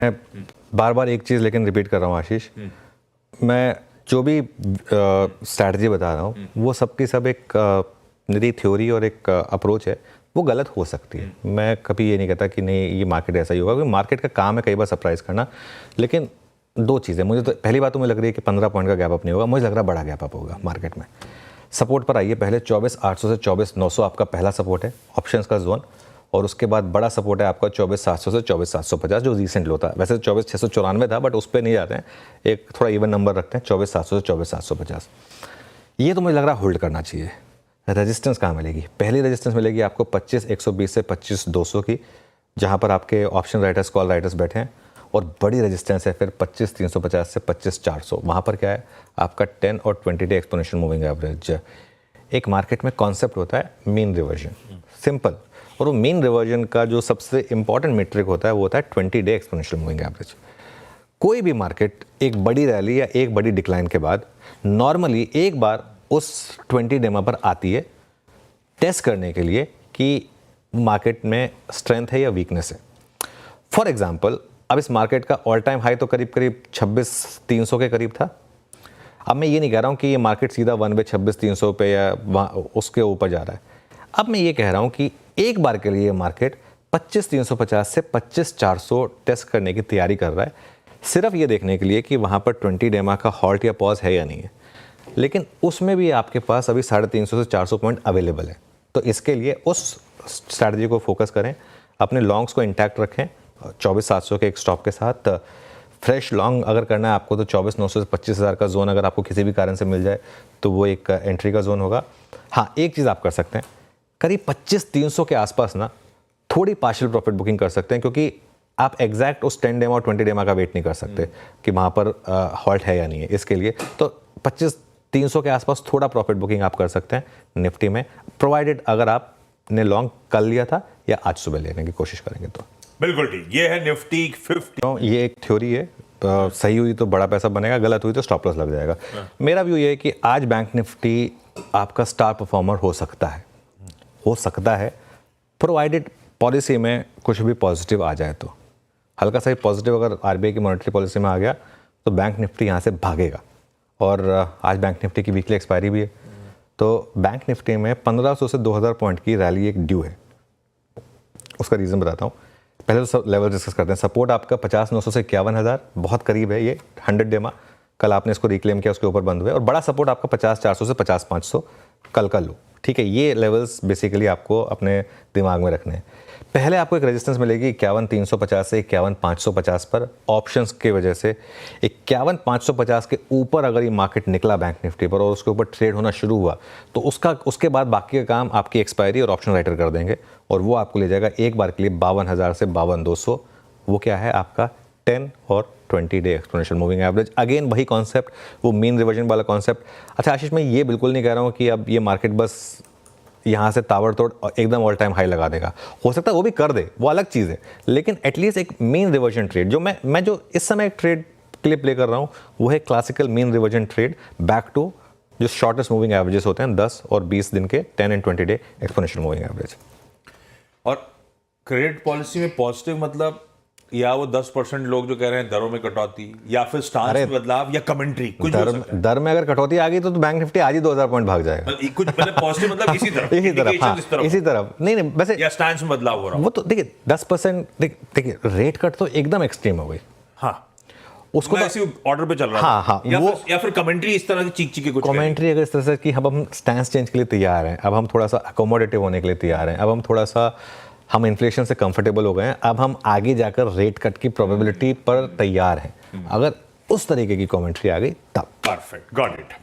मैं बार बार एक चीज़ लेकिन रिपीट कर रहा हूँ आशीष, मैं जो भी स्ट्रैटेजी बता रहा हूँ वो सबकी सब एक मेरी थ्योरी और एक अप्रोच है, वो गलत हो सकती है। मैं कभी ये नहीं कहता कि नहीं ये मार्केट ऐसा ही होगा, क्योंकि मार्केट का काम है कई बार सरप्राइज करना। लेकिन दो चीज़ें, मुझे तो पहली बात तो मुझे लग रही है कि 15 पॉइंट का गैप अप नहीं होगा, मुझे लग रहा है बड़ा गैप अप होगा मार्केट में। सपोर्ट पर आइए, पहले 24,800 से 24,900 आपका पहला सपोर्ट है ऑप्शंस का जोन, और उसके बाद बड़ा सपोर्ट है आपका 24,700 से 24,750 जो रिसेंट लो था। वैसे 24,694 था, बट उस पर नहीं जाते हैं, एक थोड़ा इवन नंबर रखते हैं 24,700 से 24,750। ये तो मुझे लग रहा है होल्ड करना चाहिए। रेजिस्टेंस कहाँ मिलेगी? पहली रेजिस्टेंस मिलेगी आपको 25,120 से 25,200 की, जहाँ पर आपके ऑप्शन राइटर्स कॉल राइटर्स बैठे हैं, और बड़ी रेजिस्टेंस है फिर 25,350 से 25,400। वहाँ पर क्या है आपका 10 और 20 डे एक्सपोनेंशियल मूविंग एवरेज। एक मार्केट में कॉन्सेप्ट होता है मीन रिवर्जन, सिंपल, और वो मीन रिवर्जन का जो सबसे इंपॉर्टेंट मीट्रिक होता है वो होता है 20 डे एक्सपोनेंशियल मूविंग एवरेज। कोई भी मार्केट एक बड़ी रैली या एक बड़ी डिक्लाइन के बाद नॉर्मली एक बार उस 20 डेमा पर आती है टेस्ट करने के लिए कि मार्केट में स्ट्रेंथ है या वीकनेस है। फॉर एग्जांपल, अब इस मार्केट का ऑल टाइम हाई तो करीब करीब 26,300 के करीब था। अब मैं ये नहीं कह रहा हूँ कि ये मार्केट सीधा वन वे 26,300 पे या उसके ऊपर जा रहा है। अब मैं ये कह रहा हूँ कि एक बार के लिए मार्केट 25,350 से 25,400 टेस्ट करने की तैयारी कर रहा है, सिर्फ ये देखने के लिए कि वहाँ पर 20 डेमा का हॉल्ट या पॉज है या नहीं है। लेकिन उसमें भी आपके पास अभी 350 से 400 पॉइंट अवेलेबल है, तो इसके लिए उस स्ट्रैटेजी को फोकस करें, अपने लॉन्ग्स को इंटैक्ट रखें 24,700 के एक स्टॉप के साथ। फ्रेश लॉन्ग अगर करना है आपको तो 24,900 से 25,000 का जोन अगर आपको किसी भी कारण से मिल जाए तो वो एक एंट्री का जोन होगा। हाँ, एक चीज़ आप कर सकते हैं, करीब 25,300 के आसपास ना थोड़ी पार्शियल प्रॉफिट बुकिंग कर सकते हैं, क्योंकि आप एग्जैक्ट उस 10 डेमा और 20 डेमा का वेट नहीं कर सकते कि वहाँ पर हॉल्ट है या नहीं है। इसके लिए तो 25,300 के आसपास थोड़ा प्रॉफिट बुकिंग आप कर सकते हैं निफ्टी में, प्रोवाइडेड अगर आपने लॉन्ग कल लिया था या आज सुबह लेने की कोशिश करेंगे तो। बिल्कुल ठीक। ये है निफ्टी 50। ये एक थ्योरी है, सही हुई तो बड़ा पैसा बनेगा, गलत हुई तो स्टॉप लॉस लग जाएगा। मेरा व्यू ये है कि आज बैंक निफ्टी आपका स्टार परफॉर्मर हो सकता है, प्रोवाइडेड पॉलिसी में कुछ भी पॉजिटिव आ जाए तो। हल्का सा ही पॉजिटिव अगर आरबीआई की मॉनेटरी पॉलिसी में आ गया तो बैंक निफ्टी यहाँ से भागेगा। और आज बैंक निफ्टी की वीकली एक्सपायरी भी है, तो बैंक निफ्टी में 1,500 से 2,000 पॉइंट की रैली एक ड्यू है। उसका रीज़न बताता हूँ, पहले तो सब लेवल डिस्कस करते हैं। सपोर्ट आपका 50,900 से 51,000, बहुत करीब है ये 100 डेमा, कल आपने इसको रिक्लेम किया, उसके ऊपर बंद हुए। और बड़ा सपोर्ट आपका 50,400 से 50,500 कल का लो, ठीक है। ये लेवल्स बेसिकली आपको अपने दिमाग में रखने हैं। पहले आपको एक रेजिस्टेंस मिलेगी 51,350 से 51,550 पर ऑप्शंस की वजह से। 51,550 के ऊपर अगर ये मार्केट निकला बैंक निफ्टी पर और उसके ऊपर ट्रेड होना शुरू हुआ तो उसके बाद बाकी का काम आपकी एक्सपायरी और ऑप्शन राइटर कर देंगे, और वो आपको ले जाएगा एक बार के लिए 52,000 से 52,200। वो क्या है आपका 10 और 20 day exponential moving average. Again वही कॉन्सेप्ट, वो मीन रिवर्जन वाला कॉन्सेप्ट। अच्छा आशीष, मैं ये बिल्कुल नहीं कह रहा हूँ कि अब ये मार्केट बस यहाँ से ताबड़तोड़ एकदम ऑल टाइम हाई लगा देगा, हो सकता है वो भी कर दे, वो अलग चीज़ है। लेकिन एटलीस्ट एक मीन रिवर्जन ट्रेड, जो मैं जो इस समय एक ट्रेड के लिए प्ले कर रहा हूँ वो है classical mean reversion trade back to जो शॉर्टेस्ट मूविंग एवरेजेस होते हैं 10 और 20 दिन के 10 and 20 day exponential moving average. और क्रेडिट पॉलिसी में पॉजिटिव मतलब या वो 10% लोग जो कह रहे हैं दरों में कटौती, या फिर स्टांस में बदलाव, या कमेंट्री कुछ दर में अगर कटौती आ गई तो बैंक निफ्टी आज ही 2,000 पॉइंट भाग जाएगा। कुछ मतलब पॉजिटिव मतलब इसी तरफ इसी तरफ नहीं वैसे, या स्टांस में बदलाव हो रहा वो तो देखिए 10%, देखिए रेट कट तो एकदम एक्सट्रीम हो गई। हाँ, उसको तो ऐसे ऑर्डर पे चल रहा है। हाँ, या फिर कमेंट्री इस तरह की चीख कुछ कमेंट्री अगर इस तरह से कि अब हम स्टैंस चेंज के लिए तैयार हैं, अब हम थोड़ा सा अकोमोडेटिव होने के लिए तैयार हैं, अब हम थोड़ा सा हम इन्फ्लेशन से कंफर्टेबल हो गए हैं, अब हम आगे जाकर रेट कट की प्रोबेबिलिटी पर तैयार हैं, अगर उस तरीके की कमेंट्री आ गई तब। Perfect, got it.